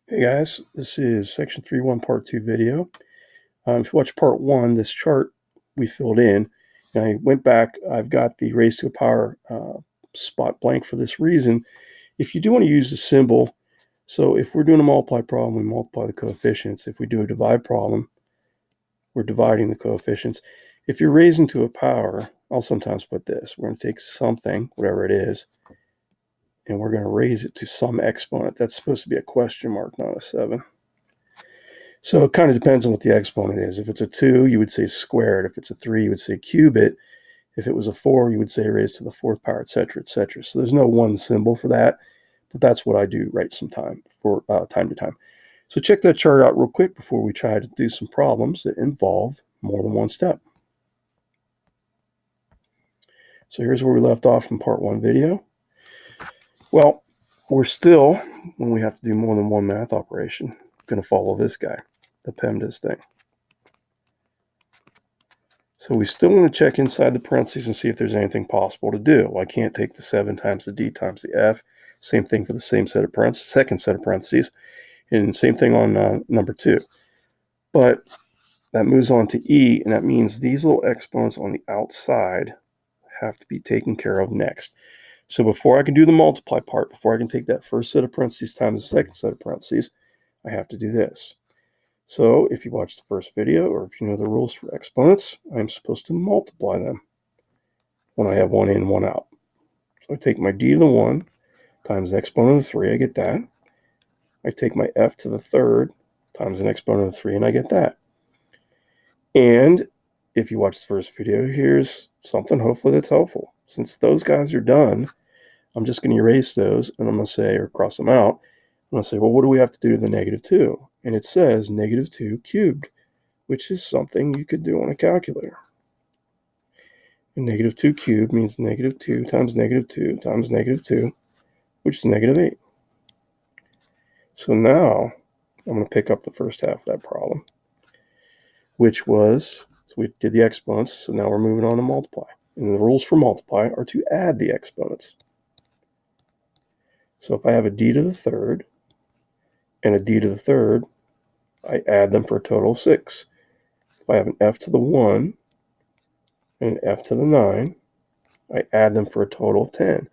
Hey guys, this is section 3.1 part 2 video. If you watch part 1, this chart we filled in, and I went back, I've got the raised to a power spot blank for this reason. If you do want to use the symbol, so if we're doing a multiply problem, we multiply the coefficients. If we do a divide problem, we're dividing the coefficients. If you're raising to a power, I'll sometimes put this. We're going to take something, whatever it is, and we're going to raise it to some exponent. That's supposed to be a question mark, not a 7. So it kind of depends on what the exponent is. If it's a 2, you would say squared. If it's a 3, you would say cube it. If it was a 4, you would say raised to the 4th power, etc., etc. So there's no one symbol for that, but that's what I do right sometime for time to time. So check that chart out real quick before we try to do some problems that involve more than one step. So here's where we left off in part 1 video. Well, we're still, when we have to do more than one math operation, going to follow this guy, the PEMDAS thing. So we still want to check inside the parentheses and see if there's anything possible to do. Well, I can't take the 7 times the D times the F. Same thing for the same set of parentheses, second set of parentheses. And same thing on number 2. But that moves on to E, and that means these little exponents on the outside have to be taken care of next. So before I can do the multiply part, before I can take that first set of parentheses times the second set of parentheses, I have to do this. So if you watch the first video, or if you know the rules for exponents, I'm supposed to multiply them when I have one in, one out. So I take my d to the 1 times the exponent of the 3, I get that. I take my f to the 3rd times an exponent of the 3, and I get that. And if you watch the first video, here's something hopefully that's helpful. Since those guys are done, I'm just going to erase those, and I'm going to say, or cross them out, I'm going to say, well, what do we have to do to the -2? And it says -2 cubed, which is something you could do on a calculator. And -2 cubed means -2 times -2 times -2, which is -8. So now I'm going to pick up the first half of that problem, which was, so we did the exponents, so now we're moving on to multiply. And the rules for multiply are to add the exponents. So if I have a d to the 3rd and a d to the 3rd, I add them for a total of 6. If I have an f to the 1 and an f to the 9, I add them for a total of 10.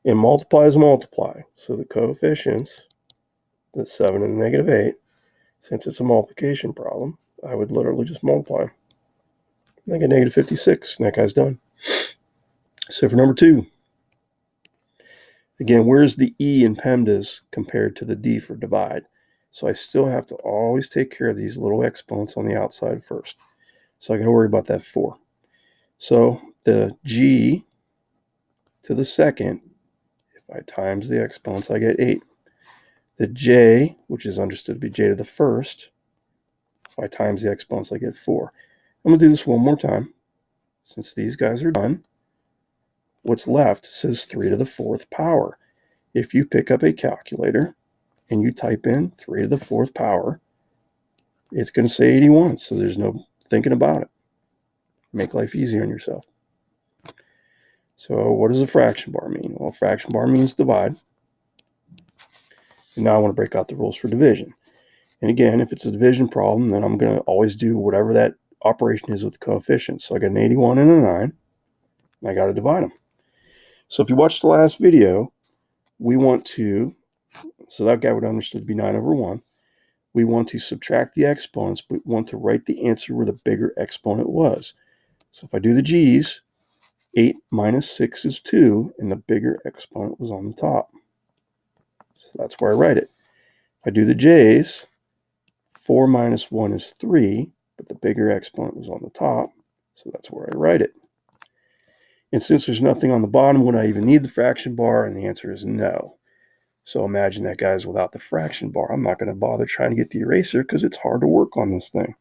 And multiply is multiply. So the coefficients, the 7 and the -8, since it's a multiplication problem, I would literally just multiply. I get -56, and that guy's done. So for number 2, again, where's the E in PEMDAS compared to the D for divide? So I still have to always take care of these little exponents on the outside first. So I got to worry about that 4. So the G to the 2nd, if I times the exponents, I get 8. The J, which is understood to be J to the 1st, if I times the exponents, I get 4. I'm going to do this one more time. Since these guys are done, what's left says 3 to the 4th power. If you pick up a calculator and you type in 3 to the 4th power, it's going to say 81, so there's no thinking about it. Make life easy on yourself. So what does a fraction bar mean? Well, a fraction bar means divide. And now I want to break out the rules for division. And again, if it's a division problem, then I'm going to always do whatever that operation is with the coefficients. So I got an 81 and a 9, and I got to divide them. So if you watched the last video, we want to, so that guy would understood to be 9 over 1. We want to subtract the exponents, but we want to write the answer where the bigger exponent was. So if I do the G's, 8 minus 6 is 2, and the bigger exponent was on the top. So that's where I write it. If I do the J's, 4 minus 1 is 3, but the bigger exponent was on the top, so that's where I write it. And since there's nothing on the bottom, would I even need the fraction bar? And the answer is no. So imagine that, guys, without the fraction bar. I'm not going to bother trying to get the eraser because it's hard to work on this thing.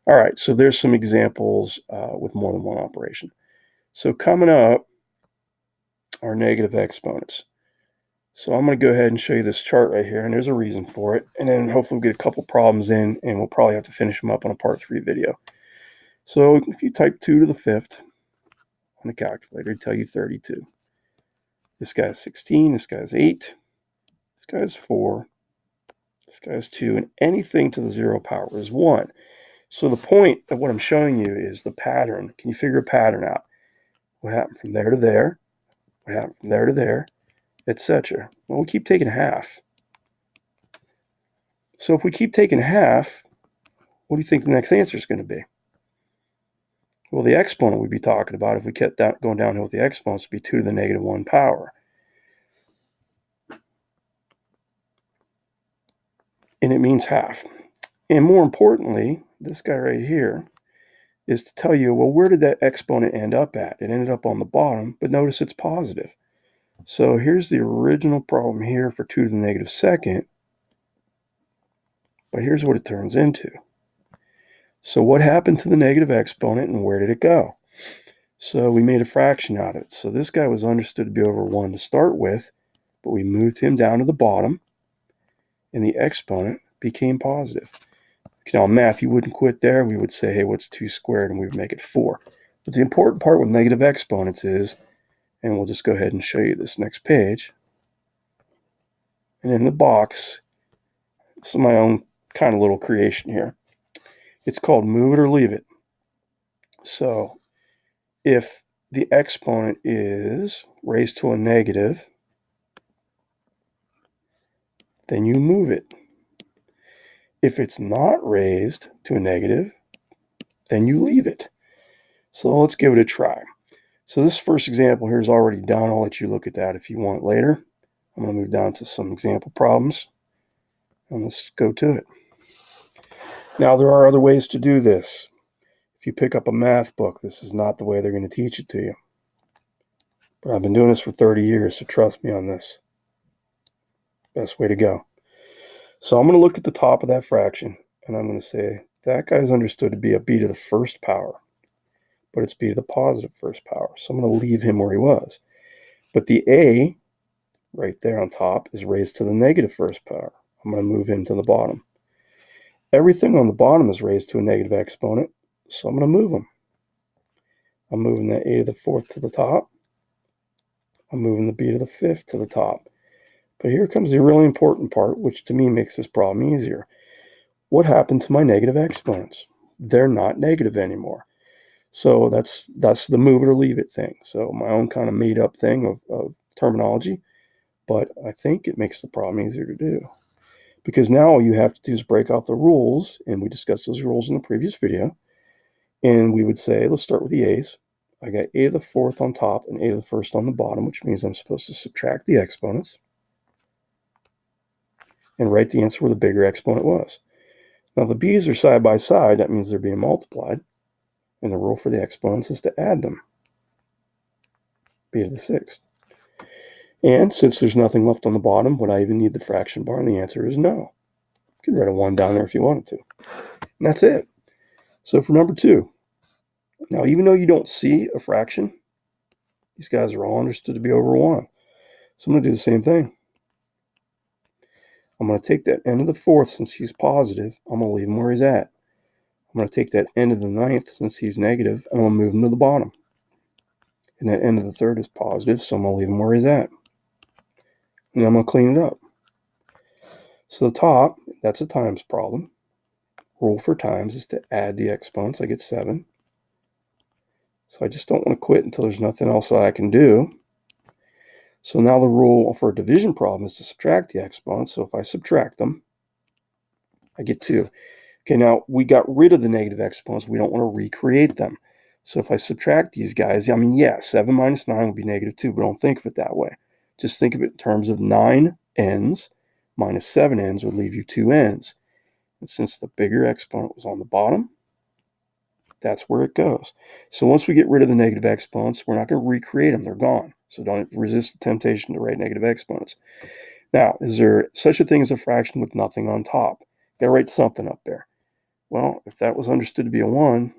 All right, so there's some examples with more than one operation. So coming up are negative exponents. So I'm going to go ahead and show you this chart right here, and there's a reason for it. And then hopefully we'll get a couple problems in, and we'll probably have to finish them up on a part 3 video. So if you type 2 to the 5th on the calculator, it'll tell you 32. This guy's 16, this guy's 8, this guy's 4, This guy's 2, and anything to the 0 power is 1. So the point of what I'm showing you is the pattern. Can you figure a pattern out? What happened from there to there? What happened from there to there? Etc. Well, we keep taking half. So if we keep taking half, what do you think the next answer is going to be? Well, the exponent we'd be talking about if we kept going downhill with the exponents would be 2 to the negative 1 power. And it means half. And more importantly, this guy right here is to tell you, well, where did that exponent end up at? It ended up on the bottom, but notice it's positive. So here's the original problem here for 2 to the negative second, but here's what it turns into. So what happened to the negative exponent and where did it go? So we made a fraction out of it. So this guy was understood to be over 1 to start with, but we moved him down to the bottom, and the exponent became positive. Now, in math, you wouldn't quit there. We would say, hey, what's 2 squared? And we would make it 4. But the important part with negative exponents is, and we'll just go ahead and show you this next page, and in the box, this is my own kind of little creation here. It's called move it or leave it. So if the exponent is raised to a negative, then you move it. If it's not raised to a negative, then you leave it. So let's give it a try. So this first example here is already done. I'll let you look at that if you want later. I'm going to move down to some example problems, and let's go to it. Now, there are other ways to do this. If you pick up a math book, this is not the way they're going to teach it to you. But I've been doing this for 30 years, so trust me on this. Best way to go. So I'm going to look at the top of that fraction, and I'm going to say that guy's understood to be a b to the first power, but it's b to the positive first power. So I'm going to leave him where he was. But the a right there on top is raised to the negative first power. I'm going to move him to the bottom. Everything on the bottom is raised to a negative exponent, so I'm going to move them. I'm moving the a to the fourth to the top. I'm moving the b to the fifth to the top. But here comes the really important part, which to me makes this problem easier. What happened to my negative exponents? They're not negative anymore. So that's the move it or leave it thing. So my own kind of made up thing of terminology, but I think it makes the problem easier to do. Because now all you have to do is break out the rules, and we discussed those rules in the previous video. And we would say, let's start with the a's. I got a to the fourth on top and a to the first on the bottom, which means I'm supposed to subtract the exponents and write the answer where the bigger exponent was. Now the b's are side by side. That means they're being multiplied. And the rule for the exponents is to add them. B to the sixth. And since there's nothing left on the bottom, would I even need the fraction bar? And the answer is no. You can write a 1 down there if you wanted to. And that's it. So for number 2, now even though you don't see a fraction, these guys are all understood to be over 1. So I'm going to do the same thing. I'm going to take that end of the fourth, since he's positive, I'm going to leave him where he's at. I'm going to take that end of the ninth, since he's negative, and I'm going to move him to the bottom. And that end of the third is positive, so I'm going to leave him where he's at. And I'm going to clean it up. So the top, that's a times problem. Rule for times is to add the exponents. I get 7. So I just don't want to quit until there's nothing else that I can do. So now the rule for a division problem is to subtract the exponents. So if I subtract them, I get 2. Okay, now we got rid of the negative exponents. We don't want to recreate them. So if I subtract these guys, I mean, yeah, 7 minus 9 would be negative 2, but don't think of it that way. Just think of it in terms of 9 ends minus 7 ends would leave you 2 ends. And since the bigger exponent was on the bottom, that's where it goes. So once we get rid of the negative exponents, we're not going to recreate them. They're gone. So don't resist the temptation to write negative exponents. Now, is there such a thing as a fraction with nothing on top? Got to write something up there. Well, if that was understood to be a 1,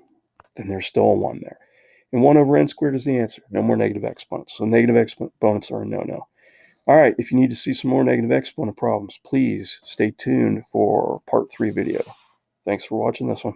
then there's still a 1 there. And 1 over n squared is the answer. No more negative exponents. So negative exponents are a no-no. All right, if you need to see some more negative exponent problems, please stay tuned for part 3 video. Thanks for watching this one.